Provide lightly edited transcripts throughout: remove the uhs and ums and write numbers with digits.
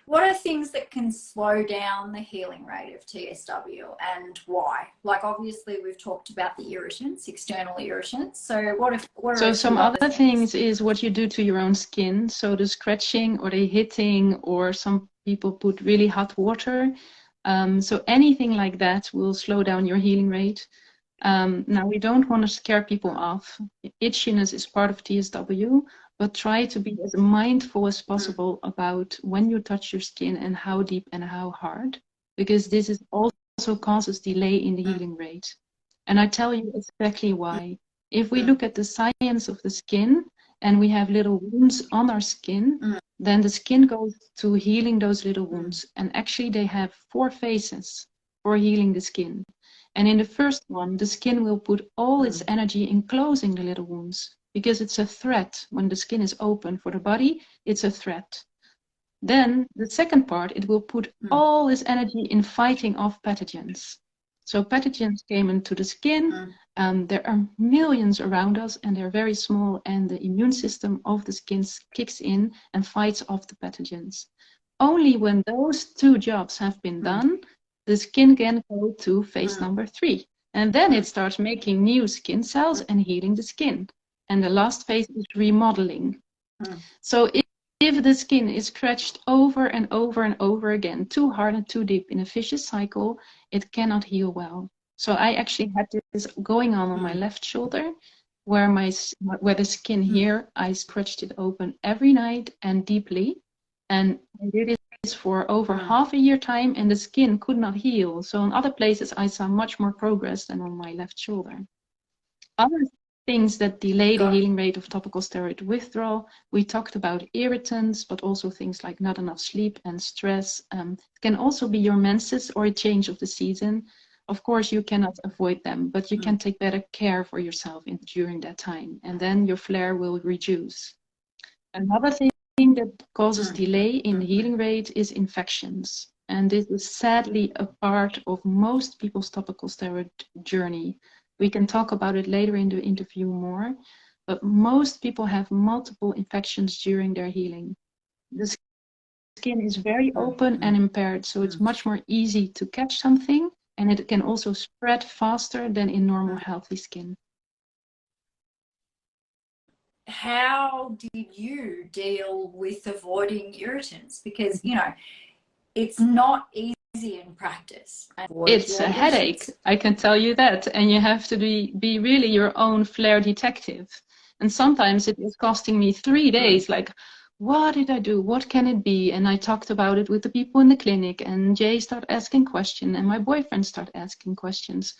What are things that can slow down the healing rate of TSW and why? Like obviously we've talked about the irritants, external irritants. So what are some other things is what you do to your own skin. So the scratching or the hitting, or some people put really hot water. So anything like that will slow down your healing rate. Now, we don't want to scare people off. Itchiness is part of TSW, but try to be as mindful as possible about when you touch your skin and how deep and how hard, because this is also causes delay in the healing rate. And I tell you exactly why. If we look at the science of the skin and we have little wounds on our skin, then the skin goes to healing those little wounds. And actually they have 4 phases for healing the skin. And in the first one, the skin will put all its energy in closing the little wounds, because it's a threat. When the skin is open for the body, it's a threat. Then the second part, it will put all its energy in fighting off pathogens. So pathogens came into the skin. There are millions around us and they're very small, and the immune system of the skin kicks in and fights off the pathogens. Only when those 2 jobs have been done, the skin can go to phase number 3. And then it starts making new skin cells and healing the skin. And the last phase is remodeling. So if the skin is scratched over and over and over again, too hard and too deep in a vicious cycle, it cannot heal well. So I actually had this going on my left shoulder, where the skin here, I scratched it open every night and deeply. And I did it for over half a year time, and the skin could not heal. So in other places I saw much more progress than on my left shoulder. Other things that delay the healing rate of topical steroid withdrawal, we talked about irritants, but also things like not enough sleep and stress. It can also be your menses or a change of the season. Of course, you cannot avoid them, but you can take better care for yourself during that time, and then your flare will reduce. Another thing that causes delay in the healing rate is infections. And this is sadly a part of most people's topical steroid journey. We can talk about it later in the interview more, but most people have multiple infections during their healing. The skin is very open and impaired, so it's much more easy to catch something, and it can also spread faster than in normal healthy skin. How did you deal with avoiding irritants? Because, you know, it's not easy in practice. It's a headache, I can tell you that. And you have to be really your own flare detective. And sometimes it is costing me 3 days, like, what did I do? What can it be? And I talked about it with the people in the clinic, and Jay started asking questions, and my boyfriend started asking questions.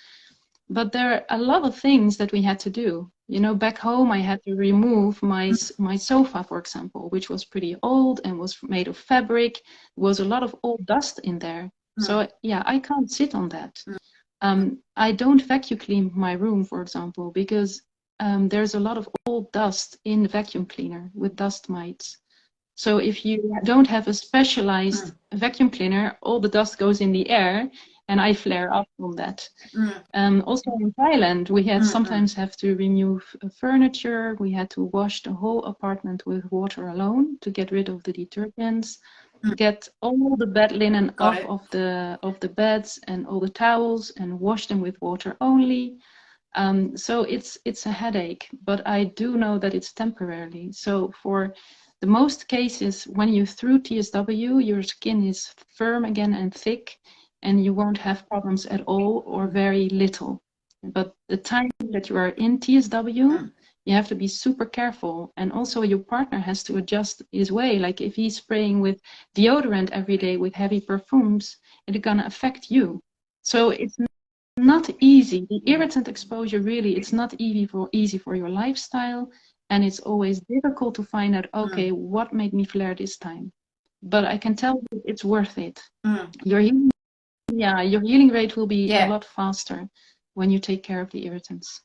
But there are a lot of things that we had to do. You know, back home, I had to remove my sofa, for example, which was pretty old and was made of fabric. There was a lot of old dust in there. So yeah, I can't sit on that. I don't vacuum clean my room, for example, because there's a lot of old dust in the vacuum cleaner with dust mites. So if you don't have a specialized vacuum cleaner, all the dust goes in the air, and I flare up on that. Also in Thailand, we had sometimes have to remove furniture. We had to wash the whole apartment with water alone to get rid of the detergents, get all the bed linen off of the beds and all the towels, and wash them with water only. So it's a headache, but I do know that it's temporarily. So for the most cases, when you're through TSW, your skin is firm again and thick, and you won't have problems at all or very little. But the time that you are in TSW, you have to be super careful. And also your partner has to adjust his way. Like if he's spraying with deodorant every day with heavy perfumes, it's gonna affect you. So it's not easy. The irritant exposure, really, it's not easy for your lifestyle. And it's always difficult to find out, okay, what made me flare this time? But I can tell you it's worth it. Your healing rate will be a lot faster when you take care of the irritants.